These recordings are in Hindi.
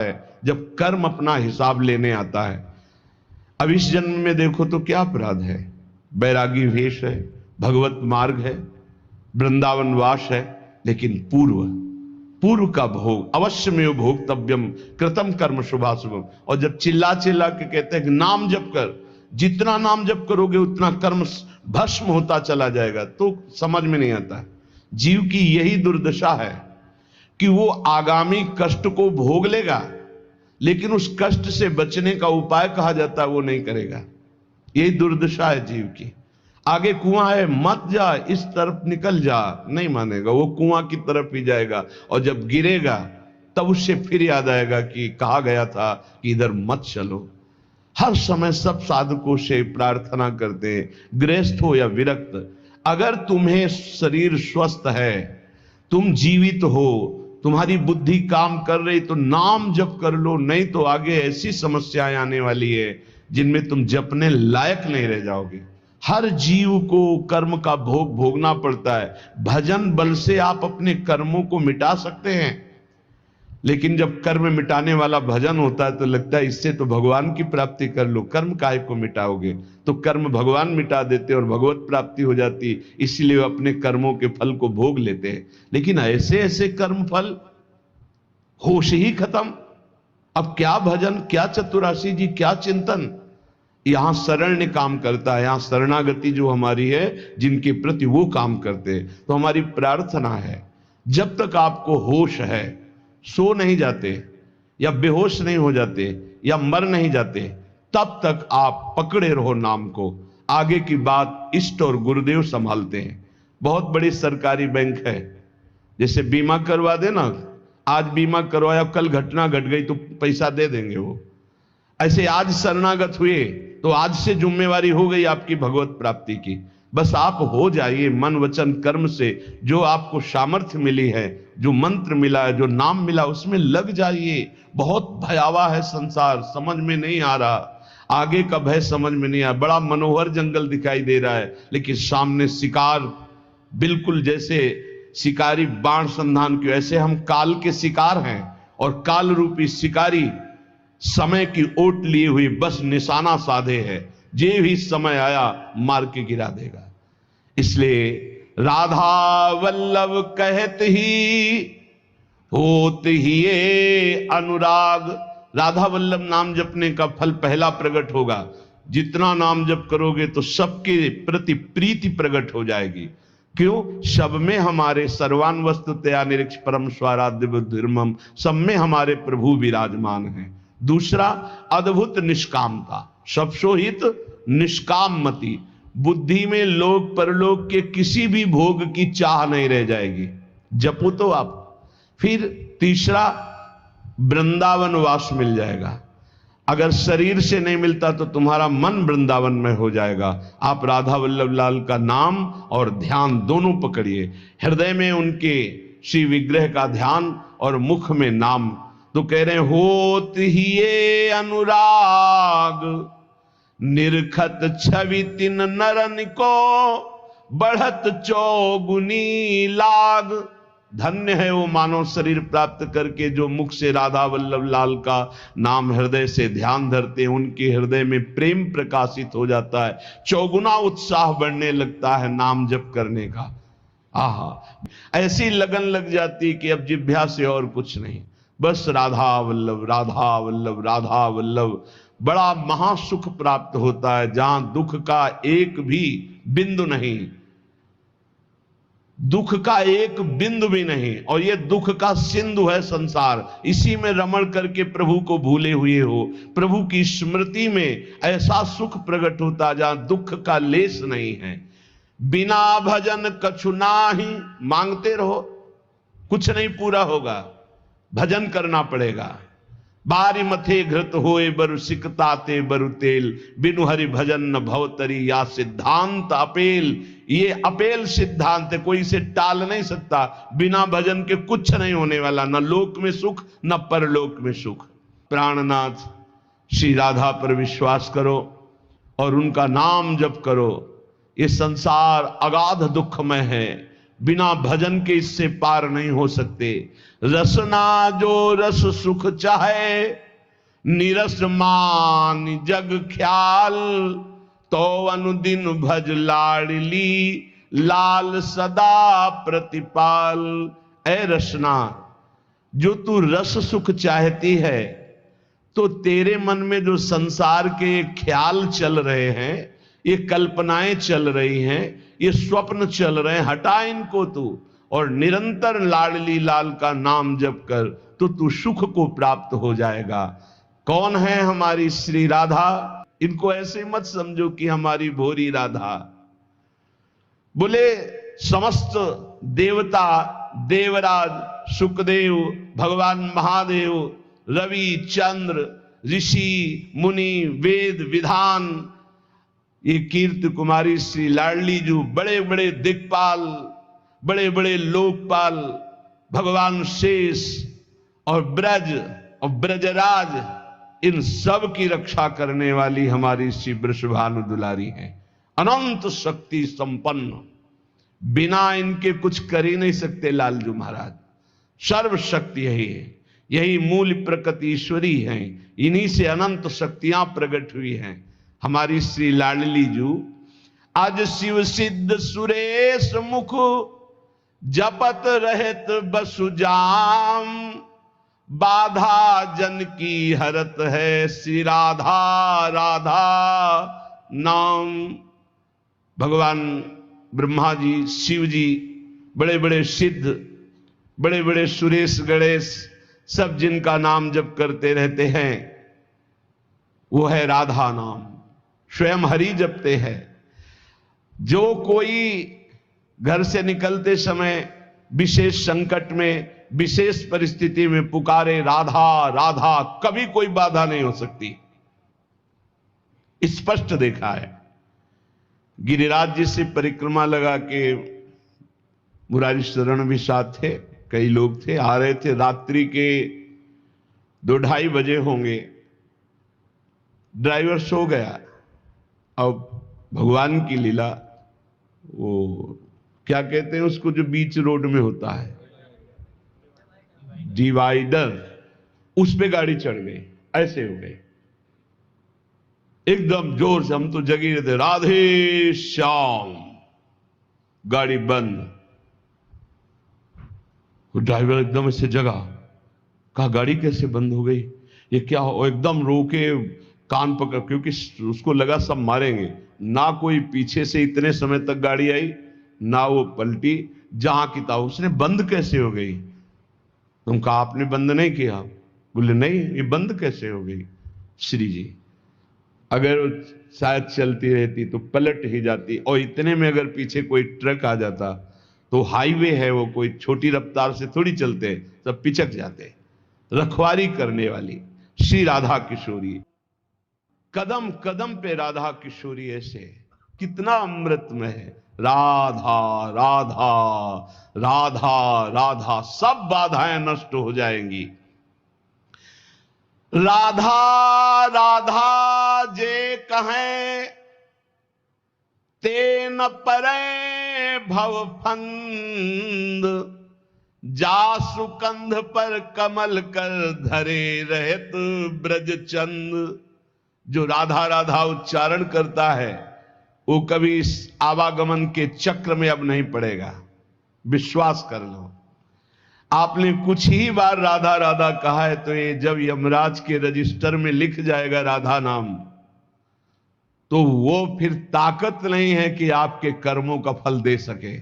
है जब कर्म अपना हिसाब लेने आता है। अब इस जन्म में देखो तो क्या अपराध है, बैरागी वेश है, भगवत मार्ग है, वृंदावन वास है, लेकिन पूर्व का भोग अवश्य में भोक्तव्यम कृतम कर्म शुभाशुभम। और जब चिल्ला चिल्ला के कहते हैं कि नाम जप कर, जितना नाम जप करोगे उतना कर्म भस्म होता चला जाएगा, तो समझ में नहीं आता। जीव की यही दुर्दशा है कि वो आगामी कष्ट को भोग लेगा, लेकिन उस कष्ट से बचने का उपाय कहा जाता है वो नहीं करेगा। यही दुर्दशा है जीव की। आगे कुआं है, मत जा, इस तरफ निकल जा, नहीं मानेगा, वो कुआं की तरफ ही जाएगा। और जब गिरेगा तब उससे फिर याद आएगा कि कहा गया था कि इधर मत चलो। हर समय सब साधकों से प्रार्थना करते हैं, गृहस्थ हो या विरक्त, अगर तुम्हें शरीर स्वस्थ है, तुम जीवित हो, तुम्हारी बुद्धि काम कर रही, तो नाम जप कर लो, नहीं तो आगे ऐसी समस्याएं आने वाली है जिनमें तुम जपने लायक नहीं रह जाओगे। हर जीव को कर्म का भोग भोगना पड़ता है। भजन बल से आप अपने कर्मों को मिटा सकते हैं, लेकिन जब कर्म मिटाने वाला भजन होता है तो लगता है इससे तो भगवान की प्राप्ति कर लो, कर्म काहे को मिटाओगे। तो कर्म भगवान मिटा देते और भगवत प्राप्ति हो जाती, इसलिए वे अपने कर्मों के फल को भोग लेते हैं। लेकिन ऐसे ऐसे कर्म फल, होश ही खत्म। अब क्या भजन, क्या चतुराशी जी, क्या चिंतन। यहां शरण्य काम करता है, यहां शरणागति जो हमारी है जिनके प्रति वो काम करते हैं। तो हमारी प्रार्थना है जब तक आपको होश है, सो नहीं जाते या बेहोश नहीं हो जाते या मर नहीं जाते, तब तक आप पकड़े रहो नाम को। आगे की बात इष्ट और गुरुदेव संभालते हैं। बहुत बड़ी सरकारी बैंक है, जैसे बीमा करवा देना, आज बीमा करवाया, कल घटना घट गई तो पैसा दे देंगे वो। ऐसे आज शरणागत हुए तो आज से जिम्मेवारी हो गई आपकी भगवत प्राप्ति की। बस आप हो जाइए मन वचन कर्म से, जो आपको सामर्थ्य मिली है, जो मंत्र मिला है, जो नाम मिला, उसमें लग जाइए। बहुत भयावह है संसार, समझ में नहीं आ रहा, आगे का भय समझ में नहीं आ रहा। बड़ा मनोहर जंगल दिखाई दे रहा है, लेकिन सामने शिकार, बिल्कुल जैसे शिकारी बाण संधान के, ऐसे हम काल के शिकार हैं और काल रूपी शिकारी समय की ओट लिए हुई बस निशाना साधे है, जे भी समय आया मार के गिरा देगा। इसलिए राधा वल्लभ कहत ही होत ही ये अनुराग। राधा वल्लभ नाम जपने का फल पहला प्रकट होगा। जितना नाम जप करोगे तो सबके प्रति प्रीति प्रकट हो जाएगी। क्यों? सब में हमारे सर्वान वस्तुतया निरीक्ष परम स्वाराध्य बुद्धिर्मम, सब में हमारे प्रभु विराजमान हैं। दूसरा अद्भुत निष्कामता, सबसो हित निष्काम मति, बुद्धि में लोक परलोक के किसी भी भोग की चाह नहीं रह जाएगी। जपो तो आप। फिर तीसरा वृंदावन वास मिल जाएगा। अगर शरीर से नहीं मिलता तो तुम्हारा मन वृंदावन में हो जाएगा। आप राधा वल्लभ लाल का नाम और ध्यान दोनों पकड़िए। हृदय में उनके श्री विग्रह का ध्यान और मुख में नाम। तो कह रहे होत ही ये अनुराग, निरखत छवि तिन नरन को, बढ़त चौगुनी लाग। धन्य है वो मानव शरीर प्राप्त करके जो मुख से राधा वल्लभ लाल का नाम हृदय से ध्यान धरते हैं। उनके हृदय में प्रेम प्रकाशित हो जाता है, चौगुना उत्साह बढ़ने लगता है नाम जप करने का। आहा, ऐसी लगन लग जाती कि अब जिह्वा से और कुछ नहीं, बस राधा वल्लभ राधा वल्लभ राधा वल्लभ। बड़ा महासुख प्राप्त होता है जहां दुख का एक भी बिंदु नहीं, दुख का एक बिंदु भी नहीं। और ये दुख का सिंधु है संसार, इसी में रमण करके प्रभु को भूले हुए हो। प्रभु की स्मृति में ऐसा सुख प्रकट होता जहां दुख का लेस नहीं है। बिना भजन कछु नाही, मांगते रहो कुछ नहीं पूरा होगा, भजन करना पड़ेगा। बारी मथे घृत होए बरु सिकताते बरु तेल, बिनु हरि भजन न भवतरी या सिद्धांत अपेल। ये अपेल सिद्धांत है, कोई इसे टाल नहीं सकता। बिना भजन के कुछ नहीं होने वाला, न लोक में सुख न परलोक में सुख। प्राणनाथ श्री राधा पर विश्वास करो और उनका नाम जप करो। ये संसार अगाध दुखमय है, बिना भजन के इससे पार नहीं हो सकते। रसना जो रस सुख चाहे, निरस मान जग ख्याल, तो अनुदिन भज लाडली, लाल सदा प्रतिपाल। ऐ रसना, जो तू रस सुख चाहती है, तो तेरे मन में जो संसार के ख्याल चल रहे हैं, ये कल्पनाएं चल रही हैं, ये स्वप्न चल रहे हैं, हटा इनको तू, और निरंतर लाडली लाल का नाम जप कर, तो तू सुख को प्राप्त हो जाएगा। कौन है हमारी श्री राधा? इनको ऐसे मत समझो कि हमारी भोरी राधा। बोले समस्त देवता, देवराज, सुखदेव, भगवान महादेव, रवि, चंद्र, ऋषि, मुनि, वेद, विधान, ये कीर्ति कुमारी श्री लाडली जो बड़े बड़े दिक्पाल, बड़े बड़े लोकपाल, भगवान शेष और ब्रज और ब्रजराज, इन सब की रक्षा करने वाली हमारी श्री वृषभानु दुलारी है। अनंत शक्ति संपन्न, बिना इनके कुछ कर ही नहीं सकते लालजू महाराज। सर्व शक्ति यही है, यही मूल प्रकृति ईश्वरी है, इन्हीं से अनंत शक्तियां प्रकट हुई हैं। हमारी श्री लाडली जू आज शिव सिद्ध सुरेश मुख, जपत रहत बसुजाम, बाधा जन की हरत है श्री राधा राधा नाम। भगवान ब्रह्मा जी, शिव जी, बड़े बड़े सिद्ध, बड़े बड़े सुरेश गणेश, सब जिनका नाम जप करते रहते हैं, वो है राधा नाम। स्वयं हरि जपते हैं। जो कोई घर से निकलते समय विशेष संकट में, विशेष परिस्थिति में पुकारे राधा राधा, कभी कोई बाधा नहीं हो सकती। स्पष्ट देखा है। गिरिराज जी से परिक्रमा लगा के मुरारी शरण भी साथ थे, कई लोग थे, आ रहे थे, रात्रि के 2-2:30 बजे होंगे। ड्राइवर सो गया। अब भगवान की लीला, वो क्या कहते हैं उसको जो बीच रोड में होता है, डिवाइडर, उस पे गाड़ी चढ़ गई। ऐसे हो गए एकदम जोर से, हम तो जगी रहते, राधे श्याम, गाड़ी बंद। ड्राइवर एकदम ऐसे जगा, कहा गाड़ी कैसे बंद हो गई, ये क्या हो? एकदम रोके, कान पकड़, क्योंकि उसको लगा सब मारेंगे। ना कोई पीछे से इतने समय तक गाड़ी आई, ना वो पलटी, जहां की था। उसने बंद कैसे हो गई? तुम कहा आपने बंद नहीं किया। बोले नहीं, ये बंद कैसे हो गई श्री जी? अगर शायद चलती रहती तो पलट ही जाती, और इतने में अगर पीछे कोई ट्रक आ जाता, तो हाईवे है वो, कोई छोटी रफ्तार से थोड़ी चलते, सब पिचक जाते। रखवारी करने वाली श्री राधा किशोरी, कदम कदम पे राधा किशोरी, ऐसे कितना अमृतमय है। राधा राधा राधा राधा, सब बाधाएं नष्ट हो जाएंगी। राधा राधा जे कहें, ते न परे भव फंद, जासु कंध पर कमल कर धरे रहत ब्रज चंद। जो राधा राधा उच्चारण करता है, वो कभी इस आवागमन के चक्र में अब नहीं पड़ेगा। विश्वास कर लो। आपने कुछ ही बार राधा राधा कहा है, तो ये जब यमराज के रजिस्टर में लिख जाएगा राधा नाम, तो वो फिर ताकत नहीं है कि आपके कर्मों का फल दे सके।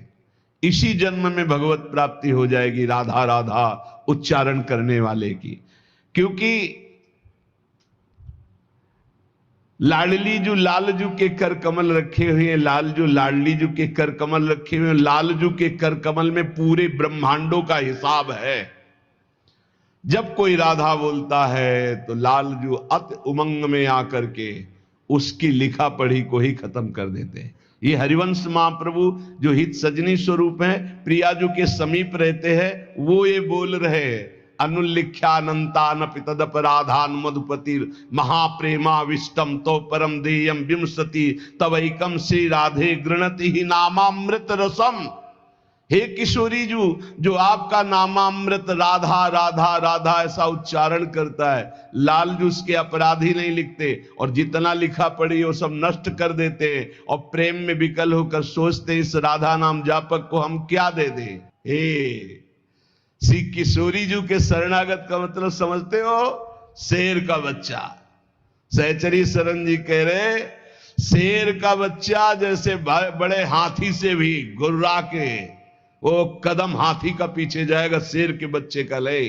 इसी जन्म में भगवत प्राप्ति हो जाएगी राधा राधा उच्चारण करने वाले की। क्योंकि लाडली जो लालजू के कर कमल रखे हुए हैं, लालजू लाडली जू के कर कमल रखे हुए हैं, लालजू के कर कमल में पूरे ब्रह्मांडों का हिसाब है। जब कोई राधा बोलता है तो लालजू अति उमंग में आकर के उसकी लिखा पढ़ी को ही खत्म कर देते हैं। ये हरिवंश महाप्रभु जो हित सजनी स्वरूप है, प्रियाजू के समीप रहते हैं, वो ये बोल रहे हैं, अनुल्लिख्यानंतान पितदपराधान मधुपतिर महाप्रेमाविष्टम तो परम देयम विंशति तवैकम श्री राधे गृणति ही नामामृत रसम। हे किशोरी जी, जो आपका नामामृत राधा राधा राधा ऐसा उच्चारण करता है, लाल जी उसके अपराधी नहीं लिखते, और जितना लिखा पड़ी वो सब नष्ट कर देते हैं, और प्रेम में विकल होकर सोचते इस राधा नाम जापक को हम क्या दे दें। हे श्री किशोरी जी के शरणागत का मतलब समझते हो? शेर का बच्चा। सहचरी शरण जी कह रहे शेर का बच्चा जैसे बड़े हाथी से भी गुर्रा के वो कदम हाथी का पीछे जाएगा, शेर के बच्चे का ले,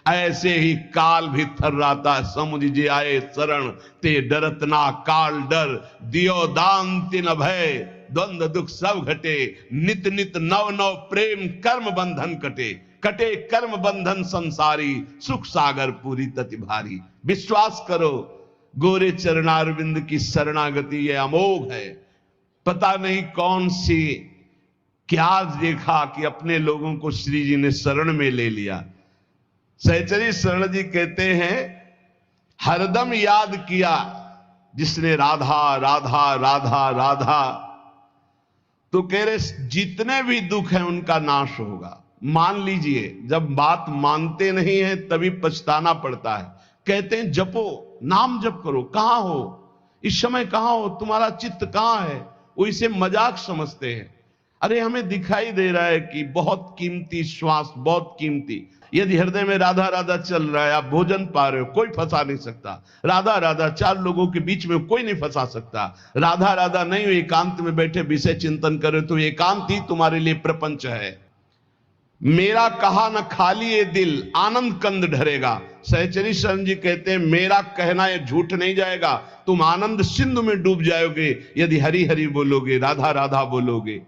ऐसे ही काल भी थर्राता है। समुझ जे आए शरण ते डरत ना काल डर, दियो दान तिन भय द्वंद्व दुख सब घटे, नित नित नव नव प्रेम कर्म बंधन कटे, कटे कर्म बंधन संसारी, सुख सागर पूरी तति भारी। विश्वास करो गोरे चरणारविंद की शरणागति ये अमोघ है। पता नहीं कौन सी क्या देखा कि अपने लोगों को श्री जी ने शरण में ले लिया। सहचरी शरण जी कहते हैं हरदम याद किया जिसने राधा राधा राधा राधा, तो कह रहे जितने भी दुख हैं उनका नाश होगा। मान लीजिए जब बात मानते नहीं है तभी पछताना पड़ता है। कहते हैं जपो, नाम जप करो। कहां हो इस समय, कहां हो, तुम्हारा चित्त कहां है? वो इसे मजाक समझते हैं। अरे हमें दिखाई दे रहा है कि बहुत कीमती श्वास, बहुत कीमती, यदि हृदय में राधा राधा चल रहा है, आप भोजन पा रहे हो, कोई फंसा नहीं सकता। राधा राधा चार लोगों के बीच में कोई नहीं फंसा सकता। राधा राधा नहीं, एकांत में बैठे विषय चिंतन करे तो एकांत ही तुम्हारे लिए प्रपंच है। मेरा कहा न खाली ये दिल आनंद कंद ढरेगा। सहचरी शरण जी कहते हैं मेरा कहना ये झूठ नहीं जाएगा, तुम आनंद सिंधु में डूब जाओगे यदि हरि हरि बोलोगे, राधा राधा बोलोगे।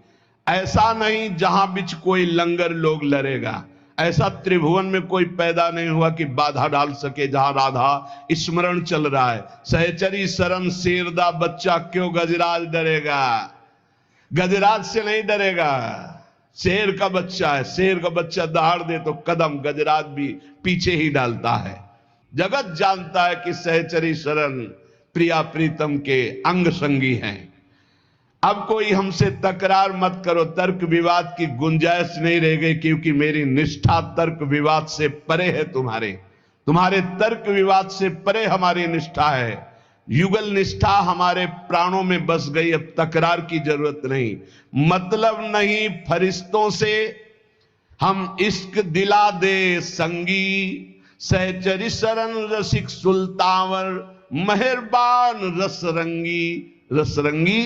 ऐसा नहीं जहां बीच कोई लंगर लोग लड़ेगा, ऐसा त्रिभुवन में कोई पैदा नहीं हुआ कि बाधा डाल सके जहां राधा स्मरण चल रहा है। सहचरी शरण शेरदा बच्चा क्यों गजराज डरेगा? गजराज से नहीं डरेगा, शेर का बच्चा है। शेर का बच्चा दहाड़ दे तो कदम गजराज भी पीछे ही डालता है। जगत जानता है कि सहचरी शरण प्रिया प्रीतम के अंग संगी हैं। अब कोई हमसे तकरार मत करो, तर्क विवाद की गुंजाइश नहीं रह गई, क्योंकि मेरी निष्ठा तर्क विवाद से परे है। तुम्हारे तर्क विवाद से परे हमारी निष्ठा है। युगल निष्ठा हमारे प्राणों में बस गई, अब तकरार की जरूरत नहीं। मतलब नहीं फरिश्तों से हम इश्क दिला दे संगी, सहचरी शरण रसिक सुल्तावर मेहरबान रसरंगी। रसरंगी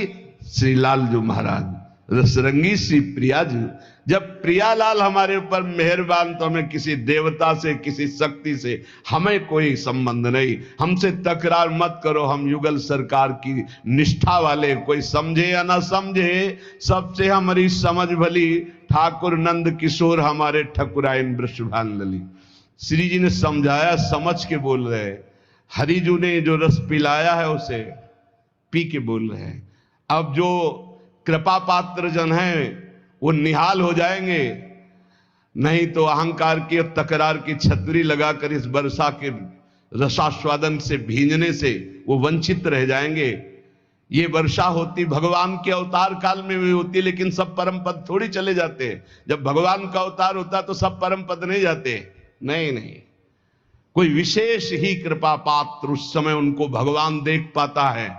श्री लाल जो महाराज, रसरंगी श्री प्रिया जी। जब प्रियालाल हमारे ऊपर मेहरबान तो हमें किसी देवता से, किसी शक्ति से हमें कोई संबंध नहीं। हमसे तकरार मत करो, हम युगल सरकार की निष्ठा वाले, कोई समझे या ना समझे सबसे हमारी समझ भली। ठाकुर नंद किशोर हमारे ठकुराइन वृषभान लली। श्री जी ने समझाया, समझ के बोल रहे। हरिजू ने जो रस पिलाया है उसे पी के बोल रहे हैं। अब जो कृपा पात्र जन हैं वो निहाल हो जाएंगे, नहीं तो अहंकार की और तकरार की छतरी लगाकर इस वर्षा के रसास्वादन से भींजने से वो वंचित रह जाएंगे। ये वर्षा होती भगवान के अवतार काल में भी होती, लेकिन सब परम पद थोड़ी चले जाते हैं। जब भगवान का अवतार होता तो सब परम पद नहीं जाते। नहीं नहीं, कोई विशेष ही कृपा पात्र उस समय उनको भगवान देख पाता है।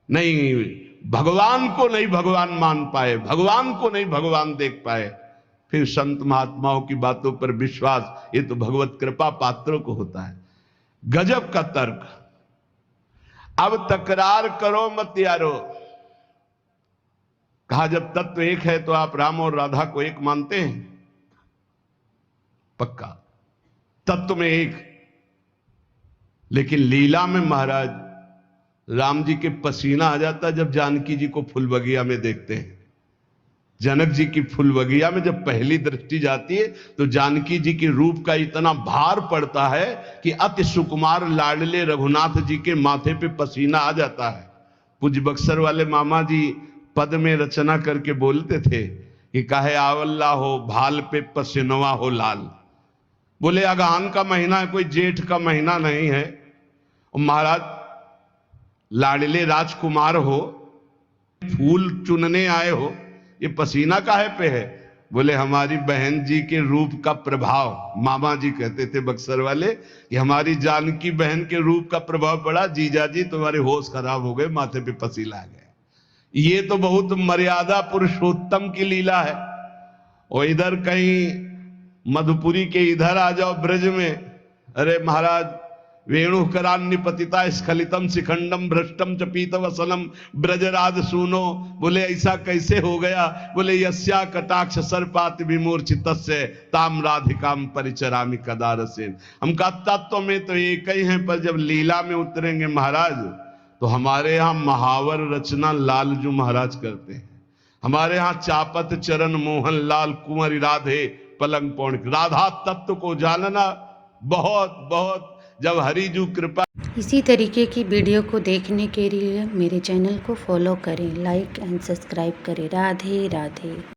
नहीं, भगवान को नहीं भगवान मान पाए, भगवान को नहीं भगवान देख पाए, फिर संत महात्माओं की बातों पर विश्वास, ये तो भगवत कृपा पात्रों को होता है। गजब का तर्क। अब तकरार करो मत यारो। कहा जब तत्व एक है तो आप राम और राधा को एक मानते हैं? पक्का तत्व में एक, लेकिन लीला में महाराज राम जी के पसीना आ जाता जब जानकी जी को फूल बगिया में देखते हैं। जनक जी की फूल बगिया में जब पहली दृष्टि जाती है तो जानकी जी के रूप का इतना भार पड़ता है कि अति सुकुमार लाडले रघुनाथ जी के माथे पे पसीना आ जाता है। पूज्य बक्सर वाले मामा जी पद में रचना करके बोलते थे कि काहे आवल्ला हो भाल पे पसीनवा हो लाल। बोले अगहन का महीना है, कोई जेठ का महीना नहीं है। और महाराज लाडले राजकुमार हो, फूल चुनने आए हो, ये पसीना काहे पे है? बोले हमारी बहन जी के रूप का प्रभाव, मामा जी कहते थे बक्सर वाले कि हमारी जानकी बहन के रूप का प्रभाव पड़ा, जीजा जी तुम्हारे होश खराब हो गए, माथे पे पसीला आ गया। ये तो बहुत मर्यादा पुरुषोत्तम की लीला है। और इधर कहीं मधुपुरी के इधर आ जाओ ब्रज में, अरे महाराज वेणु करान्य पतिता स्खलितम शिखंडम भ्रष्टम च पीत वसनम ब्रजराज सुनो। बोले ऐसा कैसे हो गया? बोले यस्या कटाक्ष सर्पात विमूर्छित ताम राधिकाम परिचरामि कदारसेन। हम का तत्व में तो एक ही हैं, पर जब लीला में उतरेंगे महाराज तो हमारे यहां महावर रचना लालजू महाराज करते हैं। हमारे यहां चापत चरण मोहन लाल कुंवरी राधे पलंग पौन, राधा तत्व को जानना बहुत बहुत, जब हरिजू कृपा। इसी तरीके की वीडियो को देखने के लिए मेरे चैनल को फॉलो करें, लाइक एंड सब्सक्राइब करें। राधे राधे।